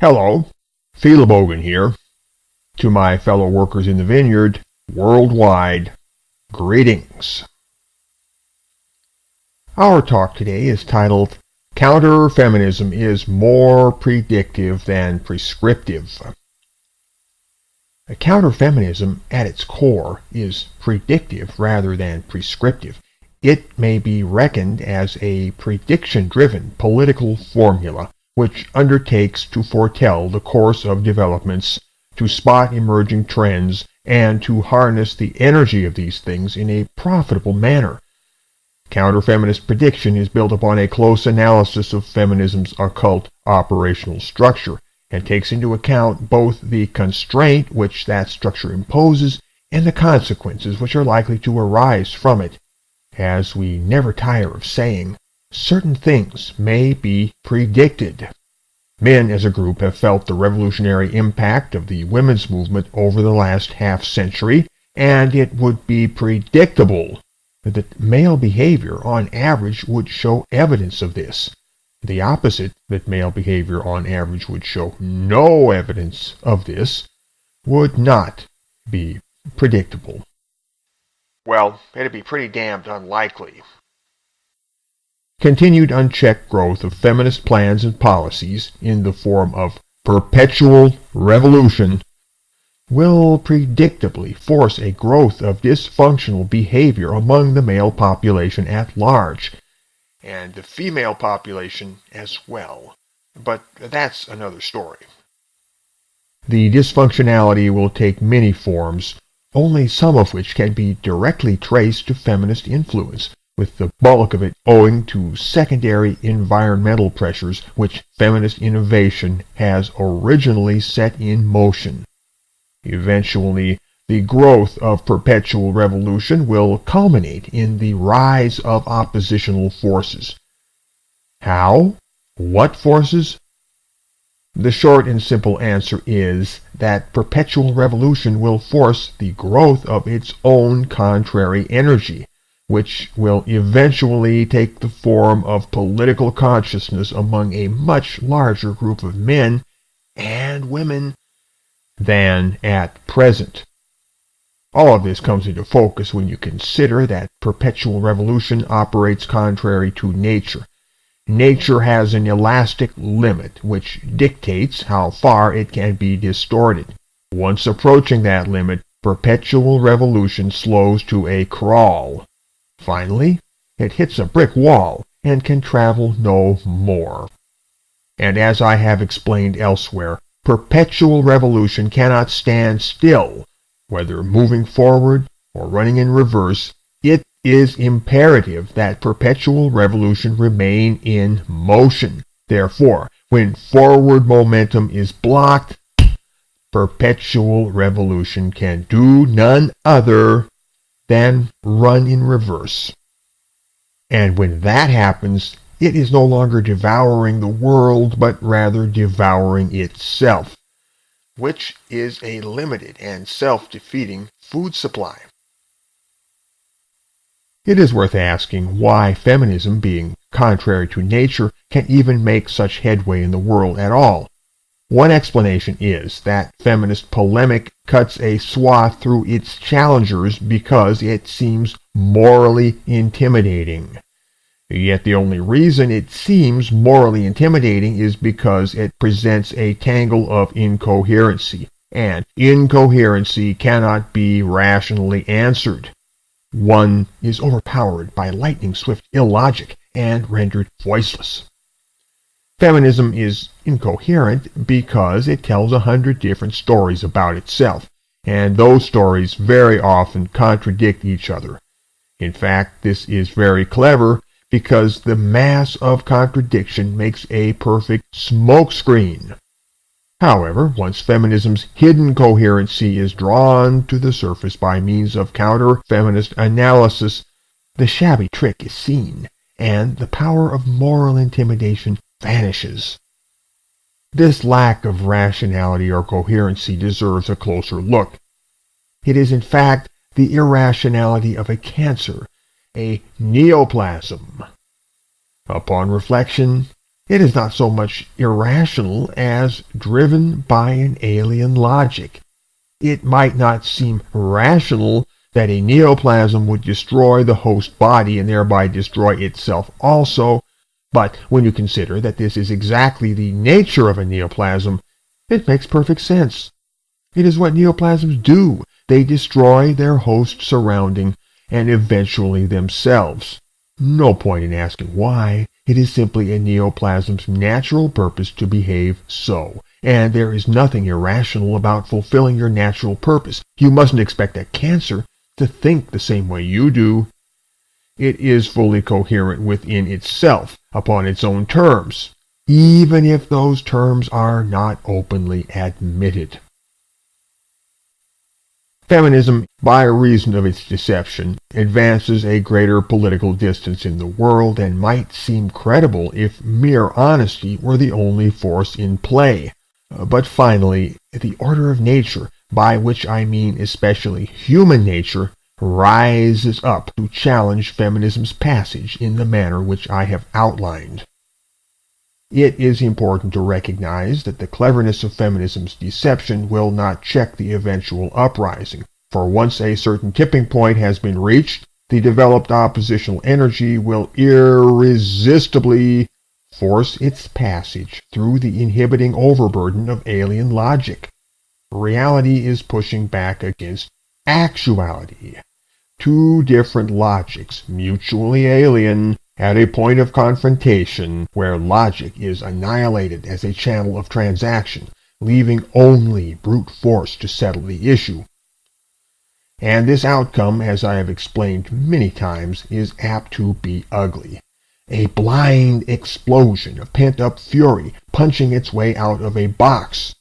Hello, Philobogan here. To my fellow workers in the vineyard, worldwide, greetings. Our talk today is titled, Counterfeminism is more predictive than prescriptive. Counterfeminism, at its core, is predictive rather than prescriptive. It may be reckoned as a prediction-driven political formula which undertakes to foretell the course of developments, to spot emerging trends, and to harness the energy of these things in a profitable manner. Counterfeminist prediction is built upon a close analysis of feminism's occult operational structure, and takes into account both the constraint which that structure imposes and the consequences which are likely to arise from it. As we never tire of saying, certain things may be predicted. Men as a group have felt the revolutionary impact of the women's movement over the last half-century, and it would be predictable that male behavior on average would show evidence of this. The opposite, that male behavior on average would show no evidence of this, would not be predictable. Well, it'd be pretty damned unlikely. Continued unchecked growth of feminist plans and policies in the form of perpetual revolution will predictably force a growth of dysfunctional behavior among the male population at large, and the female population as well. But that's another story. The dysfunctionality will take many forms, only some of which can be directly traced to feminist influence, with the bulk of it owing to secondary environmental pressures which feminist innovation has originally set in motion. Eventually, the growth of perpetual revolution will culminate in the rise of oppositional forces. How? What forces? The short and simple answer is that perpetual revolution will force the growth of its own contrary energy, which will eventually take the form of political consciousness among a much larger group of men and women than at present. All of this comes into focus when you consider that perpetual revolution operates contrary to nature. Nature has an elastic limit which dictates how far it can be distorted. Once approaching that limit, perpetual revolution slows to a crawl. Finally, it hits a brick wall and can travel no more. And as I have explained elsewhere, perpetual revolution cannot stand still. Whether moving forward or running in reverse, it is imperative that perpetual revolution remain in motion. Therefore, when forward momentum is blocked, perpetual revolution can do none other than run in reverse. And when that happens, it is no longer devouring the world, but rather devouring itself, which is a limited and self-defeating food supply. It is worth asking why feminism, being contrary to nature, can even make such headway in the world at all. One explanation is that feminist polemic cuts a swath through its challengers because it seems morally intimidating. Yet the only reason it seems morally intimidating is because it presents a tangle of incoherency, and incoherency cannot be rationally answered. One is overpowered by lightning-swift illogic and rendered voiceless. Feminism is incoherent because it tells 100 different stories about itself, and those stories very often contradict each other. In fact, this is very clever because the mass of contradiction makes a perfect smokescreen. However, once feminism's hidden coherency is drawn to the surface by means of counter-feminist analysis, the shabby trick is seen, and the power of moral intimidation vanishes. This lack of rationality or coherency deserves a closer look. It is in fact the irrationality of a cancer, a neoplasm. Upon reflection, It is not so much irrational as driven by an alien logic. It might not seem rational that a neoplasm would destroy the host body and thereby destroy itself also, but when you consider that this is exactly the nature of a neoplasm, it makes perfect sense. It is what neoplasms do. They destroy their host surrounding and eventually themselves. No point in asking why. It is simply a neoplasm's natural purpose to behave so. And there is nothing irrational about fulfilling your natural purpose. You mustn't expect a cancer to think the same way you do. It is fully coherent within itself, upon its own terms, even if those terms are not openly admitted. Feminism, by reason of its deception, advances a greater political distance in the world and might seem credible if mere honesty were the only force in play. But finally, the order of nature, by which I mean especially human nature, rises up to challenge feminism's passage in the manner which I have outlined. It is important to recognize that the cleverness of feminism's deception will not check the eventual uprising, for once a certain tipping point has been reached, the developed oppositional energy will irresistibly force its passage through the inhibiting overburden of alien logic. Reality is pushing back against actuality. Two different logics, mutually alien, at a point of confrontation where logic is annihilated as a channel of transaction, leaving only brute force to settle the issue. And this outcome, as I have explained many times, is apt to be ugly. A blind explosion of pent-up fury punching its way out of a box.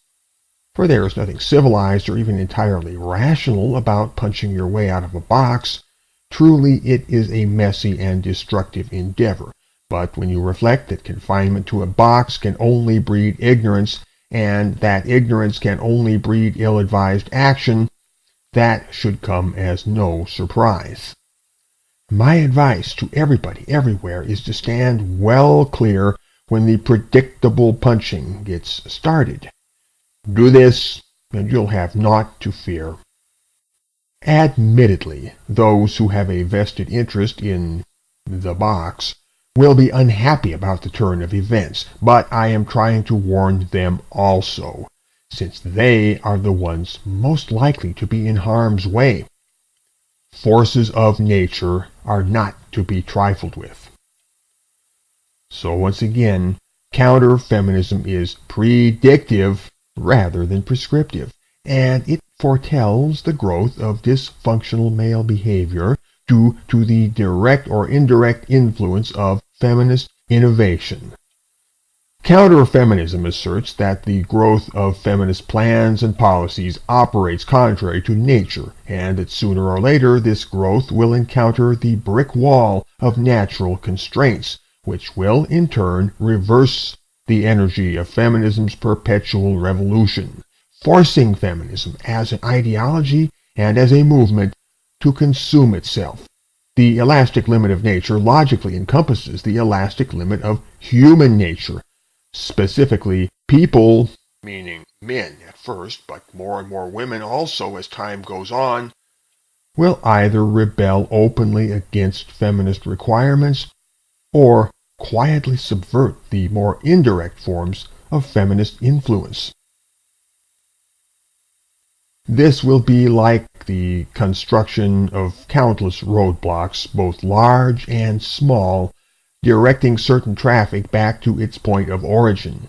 For there is nothing civilized or even entirely rational about punching your way out of a box. Truly, it is a messy and destructive endeavor. But when you reflect that confinement to a box can only breed ignorance, and that ignorance can only breed ill-advised action, that should come as no surprise. My advice to everybody, everywhere, is to stand well clear when the predictable punching gets started. Do this, and you'll have naught to fear. Admittedly, those who have a vested interest in the box will be unhappy about the turn of events, but I am trying to warn them also, since they are the ones most likely to be in harm's way. Forces of nature are not to be trifled with. So once again, counter-feminism is predictive rather than prescriptive, and it foretells the growth of dysfunctional male behavior due to the direct or indirect influence of feminist innovation. Counterfeminism asserts that the growth of feminist plans and policies operates contrary to nature, and that sooner or later this growth will encounter the brick wall of natural constraints, which will in turn reverse the energy of feminism's perpetual revolution, forcing feminism as an ideology and as a movement to consume itself. The elastic limit of nature logically encompasses the elastic limit of human nature, specifically people, meaning men at first, but more and more women also as time goes on, will either rebel openly against feminist requirements or quietly subvert the more indirect forms of feminist influence. This will be like the construction of countless roadblocks, both large and small, directing certain traffic back to its point of origin.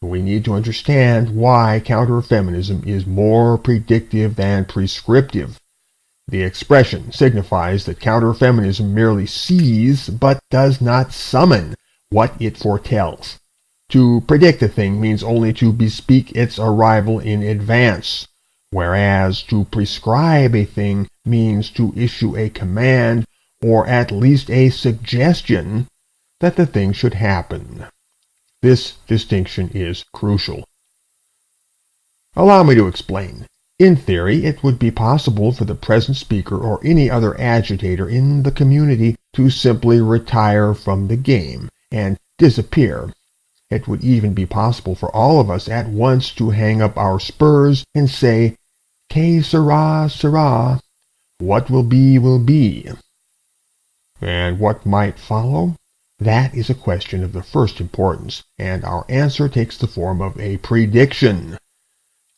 We need to understand why counterfeminism is more predictive than prescriptive. The expression signifies that counterfeminism merely sees but does not summon what it foretells. To predict a thing means only to bespeak its arrival in advance, whereas to prescribe a thing means to issue a command or at least a suggestion that the thing should happen. This distinction is crucial. Allow me to explain. In theory, it would be possible for the present speaker or any other agitator in the community to simply retire from the game and disappear. It would even be possible for all of us at once to hang up our spurs and say, "Que sera, sera. What will be, will be." And what might follow? That is a question of the first importance, and our answer takes the form of a prediction.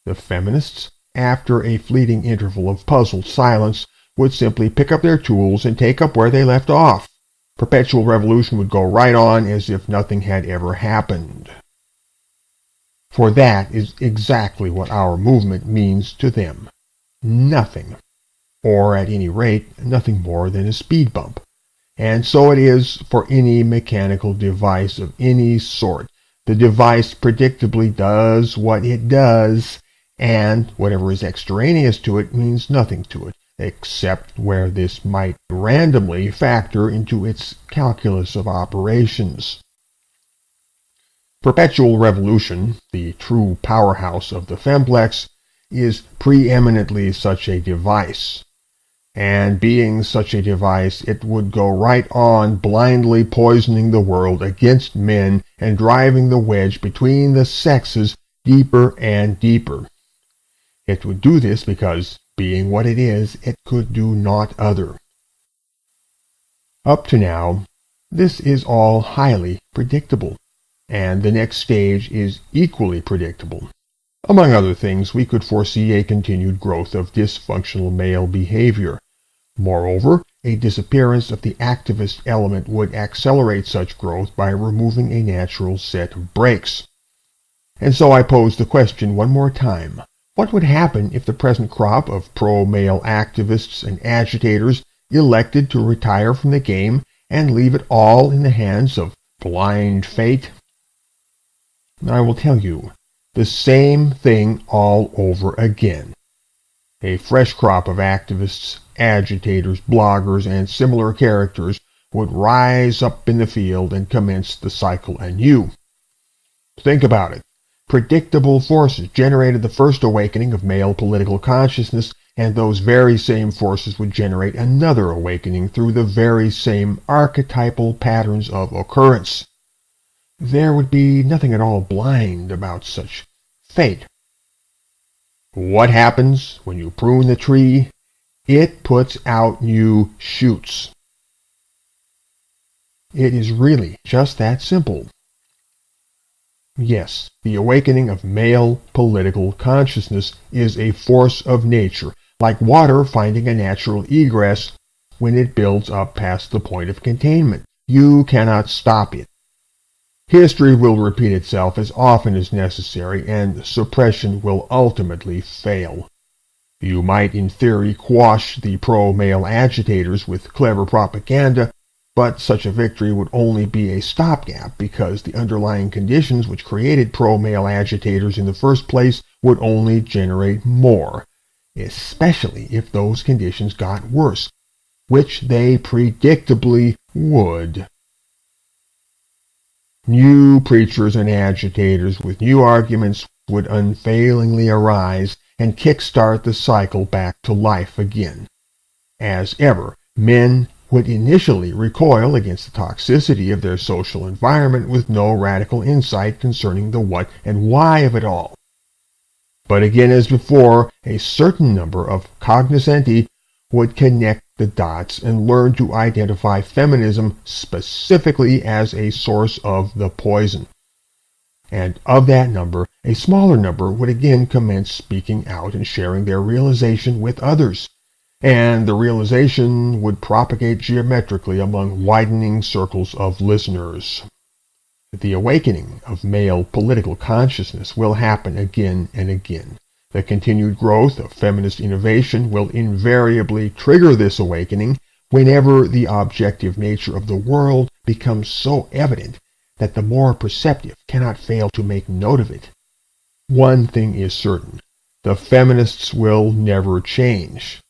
The feminists, after a fleeting interval of puzzled silence, would simply pick up their tools and take up where they left off. Perpetual revolution would go right on as if nothing had ever happened. For that is exactly what our movement means to them. Nothing. Or at any rate, nothing more than a speed bump. And so it is for any mechanical device of any sort. The device predictably does what it does, and whatever is extraneous to it means nothing to it, except where this might randomly factor into its calculus of operations. Perpetual revolution, the true powerhouse of the femplex, is preeminently such a device. And being such a device, it would go right on blindly poisoning the world against men and driving the wedge between the sexes deeper and deeper. It would do this because, being what it is, it could do naught other. Up to now, this is all highly predictable, and the next stage is equally predictable. Among other things, we could foresee a continued growth of dysfunctional male behavior. Moreover, a disappearance of the activist element would accelerate such growth by removing a natural set of brakes. And so I pose the question one more time. What would happen if the present crop of pro-male activists and agitators elected to retire from the game and leave it all in the hands of blind fate? I will tell you, the same thing all over again. A fresh crop of activists, agitators, bloggers, and similar characters would rise up in the field and commence the cycle anew. Think about it. Predictable forces generated the first awakening of male political consciousness, and those very same forces would generate another awakening through the very same archetypal patterns of occurrence. There would be nothing at all blind about such fate. What happens when you prune the tree? It puts out new shoots. It is really just that simple. Yes, the awakening of male political consciousness is a force of nature, like water finding a natural egress when it builds up past the point of containment. You cannot stop it. History will repeat itself as often as necessary, and suppression will ultimately fail. You might, in theory, quash the pro-male agitators with clever propaganda, but such a victory would only be a stopgap because the underlying conditions which created pro-male agitators in the first place would only generate more, especially if those conditions got worse, which they predictably would. New preachers and agitators with new arguments would unfailingly arise and kickstart the cycle back to life again. As ever, men would initially recoil against the toxicity of their social environment with no radical insight concerning the what and why of it all. But again, as before, a certain number of cognoscenti would connect the dots and learn to identify feminism specifically as a source of the poison. And of that number, a smaller number would again commence speaking out and sharing their realization with others. And the realization would propagate geometrically among widening circles of listeners. The awakening of male political consciousness will happen again and again. The continued growth of feminist innovation will invariably trigger this awakening whenever the objective nature of the world becomes so evident that the more perceptive cannot fail to make note of it. One thing is certain, the feminists will never change.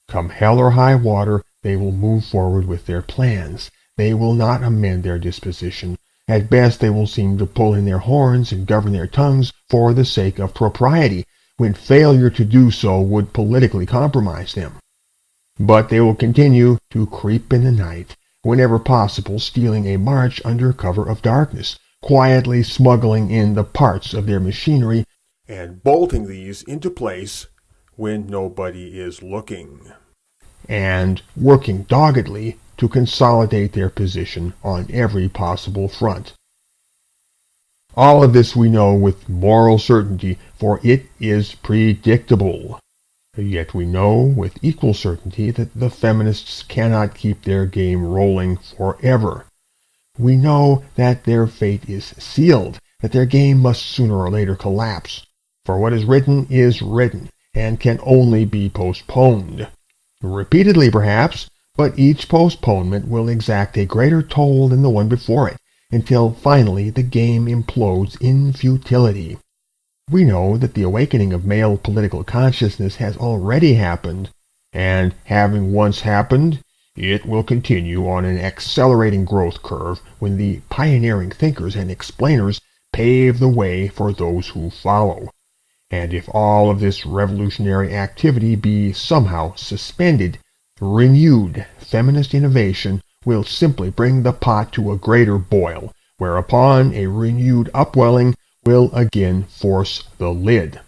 Come hell or high water, they will move forward with their plans. They will not amend their disposition. At best, they will seem to pull in their horns and govern their tongues for the sake of propriety, when failure to do so would politically compromise them. But they will continue to creep in the night, whenever possible, stealing a march under cover of darkness, quietly smuggling in the parts of their machinery and bolting these into place when nobody is looking, and working doggedly to consolidate their position on every possible front. All of this we know with moral certainty, for it is predictable. Yet we know with equal certainty that the feminists cannot keep their game rolling forever. We know that their fate is sealed, that their game must sooner or later collapse, for what is written and can only be postponed. Repeatedly perhaps, but each postponement will exact a greater toll than the one before it, until finally the game implodes in futility. We know that the awakening of male political consciousness has already happened, and having once happened, it will continue on an accelerating growth curve when the pioneering thinkers and explainers pave the way for those who follow. And if all of this revolutionary activity be somehow suspended, renewed feminist innovation will simply bring the pot to a greater boil, whereupon a renewed upwelling will again force the lid.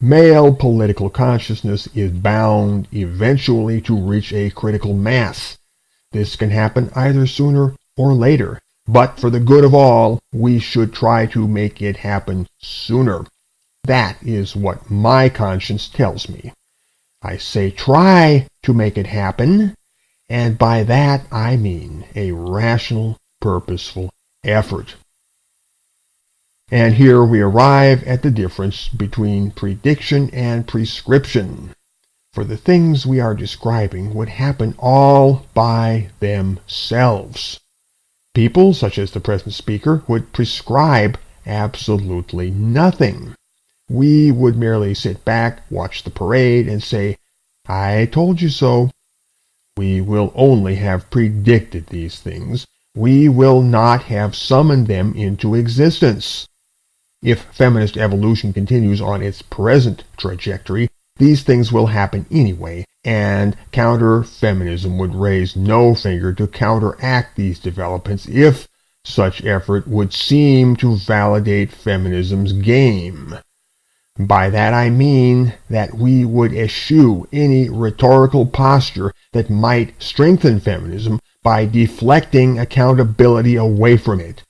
Male political consciousness is bound eventually to reach a critical mass. This can happen either sooner or later, but for the good of all, we should try to make it happen sooner. That is what my conscience tells me. I say try to make it happen, and by that I mean a rational, purposeful effort. And here we arrive at the difference between prediction and prescription. For the things we are describing would happen all by themselves. People, such as the present speaker, would prescribe absolutely nothing. We would merely sit back, watch the parade, and say, "I told you so." We will only have predicted these things. We will not have summoned them into existence. If feminist evolution continues on its present trajectory, these things will happen anyway, and counter-feminism would raise no finger to counteract these developments if such effort would seem to validate feminism's game. By that I mean that we would eschew any rhetorical posture that might strengthen feminism by deflecting accountability away from it,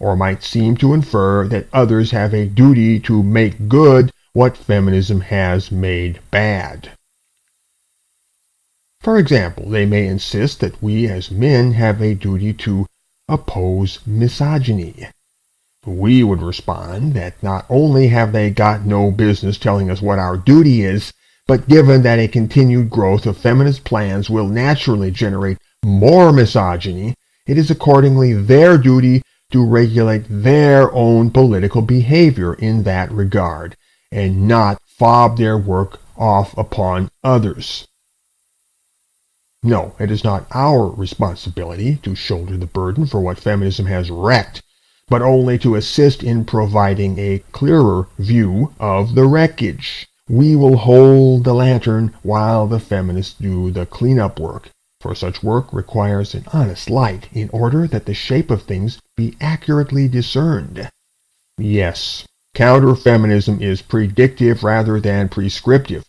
or might seem to infer that others have a duty to make good what feminism has made bad. For example, they may insist that we as men have a duty to oppose misogyny. We would respond that not only have they got no business telling us what our duty is, but given that a continued growth of feminist plans will naturally generate more misogyny, it is accordingly their duty to regulate their own political behavior in that regard, and not fob their work off upon others. No, it is not our responsibility to shoulder the burden for what feminism has wrecked, but only to assist in providing a clearer view of the wreckage. We will hold the lantern while the feminists do the cleanup work, for such work requires an honest light in order that the shape of things be accurately discerned. Yes, counter-feminism is predictive rather than prescriptive.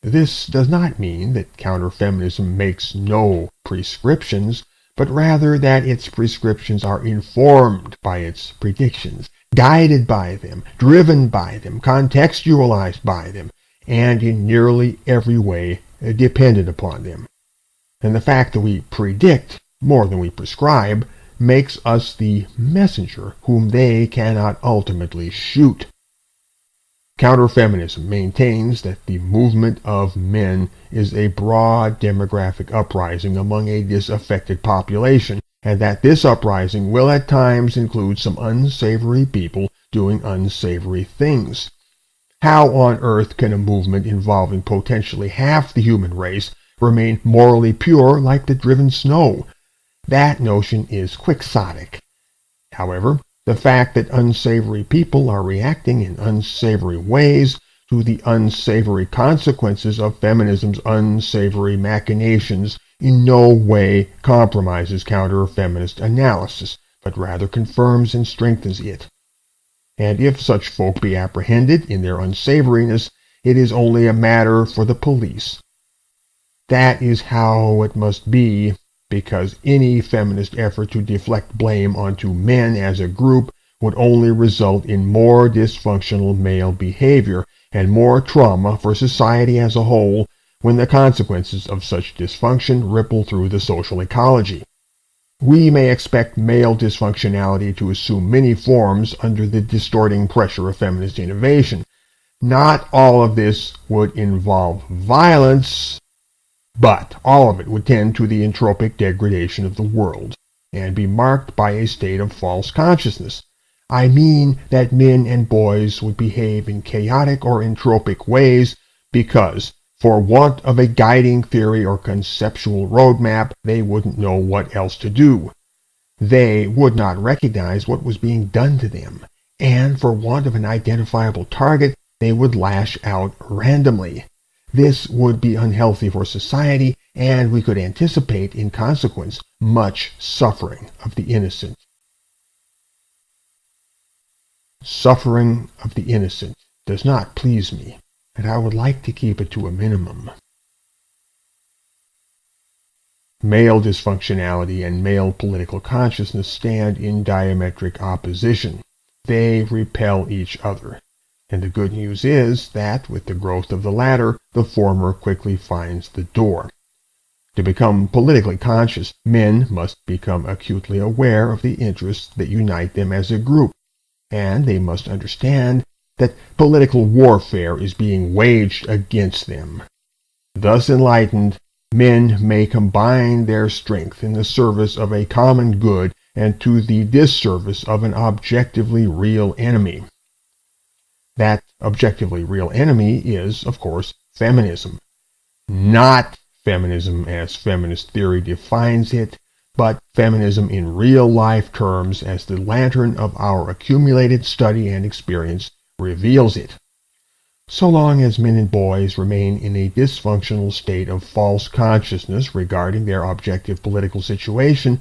This does not mean that counter-feminism makes no prescriptions, but rather that its prescriptions are informed by its predictions, guided by them, driven by them, contextualized by them, and in nearly every way dependent upon them. And the fact that we predict more than we prescribe makes us the messenger whom they cannot ultimately shoot. Counterfeminism maintains that the movement of men is a broad demographic uprising among a disaffected population, and that this uprising will at times include some unsavory people doing unsavory things. How on earth can a movement involving potentially half the human race remain morally pure like the driven snow? That notion is quixotic. However, the fact that unsavory people are reacting in unsavory ways to the unsavory consequences of feminism's unsavory machinations in no way compromises counter-feminist analysis, but rather confirms and strengthens it. And if such folk be apprehended in their unsavoriness, it is only a matter for the police. That is how it must be, because any feminist effort to deflect blame onto men as a group would only result in more dysfunctional male behavior and more trauma for society as a whole when the consequences of such dysfunction ripple through the social ecology. We may expect male dysfunctionality to assume many forms under the distorting pressure of feminist innovation. Not all of this would involve violence, but all of it would tend to the entropic degradation of the world, and be marked by a state of false consciousness. I mean that men and boys would behave in chaotic or entropic ways because, for want of a guiding theory or conceptual roadmap, they wouldn't know what else to do. They would not recognize what was being done to them, and for want of an identifiable target, they would lash out randomly. This would be unhealthy for society, and we could anticipate, in consequence, much suffering of the innocent. Suffering of the innocent does not please me, and I would like to keep it to a minimum. Male dysfunctionality and male political consciousness stand in diametric opposition. They repel each other. And the good news is that, with the growth of the latter, the former quickly finds the door. To become politically conscious, men must become acutely aware of the interests that unite them as a group, and they must understand that political warfare is being waged against them. Thus enlightened, men may combine their strength in the service of a common good and to the disservice of an objectively real enemy. That objectively real enemy is, of course, feminism. Not feminism as feminist theory defines it, but feminism in real-life terms as the lantern of our accumulated study and experience reveals it. So long as men and boys remain in a dysfunctional state of false consciousness regarding their objective political situation,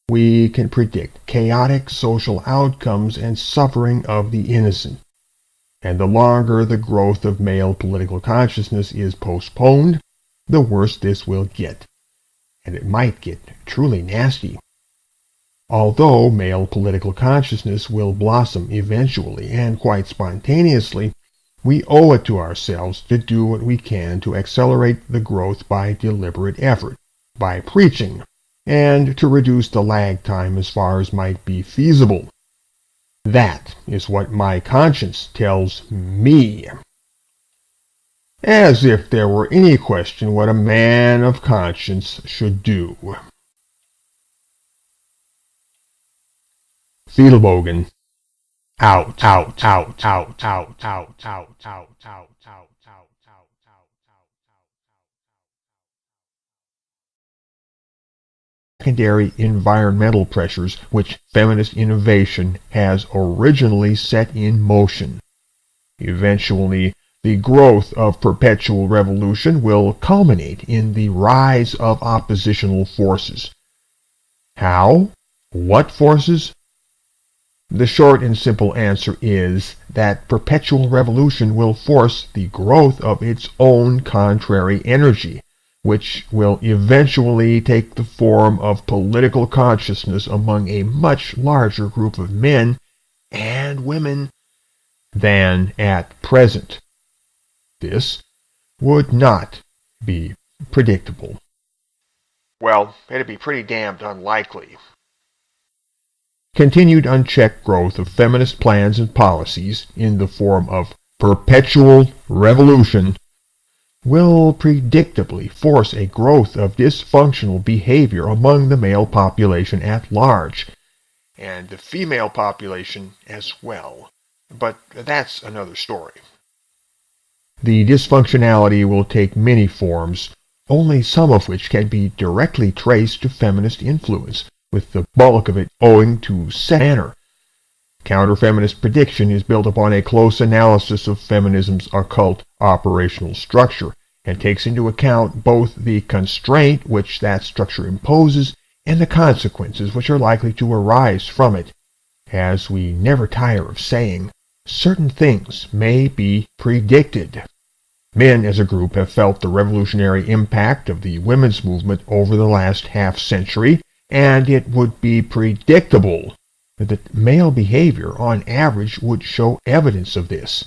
we can predict chaotic social outcomes and suffering of the innocent. And the longer the growth of male political consciousness is postponed, the worse this will get. And it might get truly nasty. Although male political consciousness will blossom eventually and quite spontaneously, we owe it to ourselves to do what we can to accelerate the growth by deliberate effort, by preaching, and to reduce the lag time as far as might be feasible. That is what my conscience tells me. As if there were any question what a man of conscience should do. Fiedelbogen. Out. Secondary environmental pressures which feminist innovation has originally set in motion. Eventually, the growth of perpetual revolution will culminate in the rise of oppositional forces. How? What forces? The short and simple answer is that perpetual revolution will force the growth of its own contrary energy, which will eventually take the form of political consciousness among a much larger group of men and women than at present. This would not be predictable. Well, it'd be pretty damned unlikely. Continued unchecked growth of feminist plans and policies in the form of perpetual revolution will predictably force a growth of dysfunctional behavior among the male population at large, and the female population as well. But that's another story. The dysfunctionality will take many forms, only some of which can be directly traced to feminist influence, with the bulk of it owing to set manner. Counterfeminist prediction is built upon a close analysis of feminism's occult operational structure, and takes into account both the constraint which that structure imposes and the consequences which are likely to arise from it. As we never tire of saying, certain things may be predicted. Men as a group have felt the revolutionary impact of the women's movement over the last half-century, and it would be predictable that male behavior on average would show evidence of this.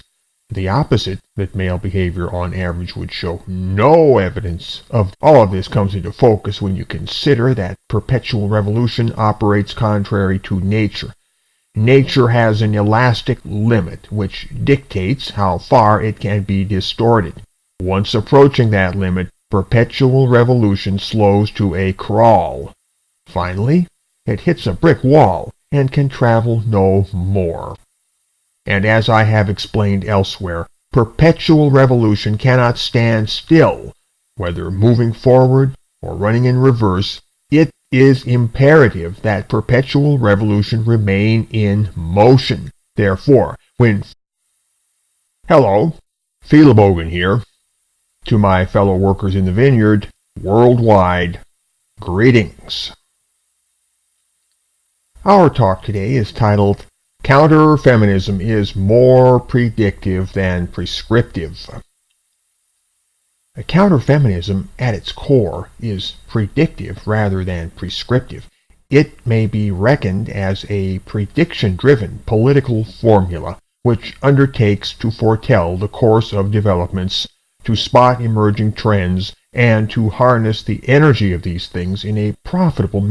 The opposite, that male behavior on average would show no evidence of all of this, comes into focus when you consider that perpetual revolution operates contrary to nature. Nature has an elastic limit which dictates how far it can be distorted. Once approaching that limit, perpetual revolution slows to a crawl. Finally, it hits a brick wall and can travel no more. And as I have explained elsewhere, perpetual revolution cannot stand still. Whether moving forward or running in reverse, it is imperative that perpetual revolution remain in motion. Therefore, Hello, Philobogan here. To my fellow workers in the vineyard, worldwide, greetings. Our talk today is titled, Counterfeminism is more predictive than prescriptive. Counterfeminism, at its core, is predictive rather than prescriptive. It may be reckoned as a prediction-driven political formula which undertakes to foretell the course of developments, to spot emerging trends, and to harness the energy of these things in a profitable manner.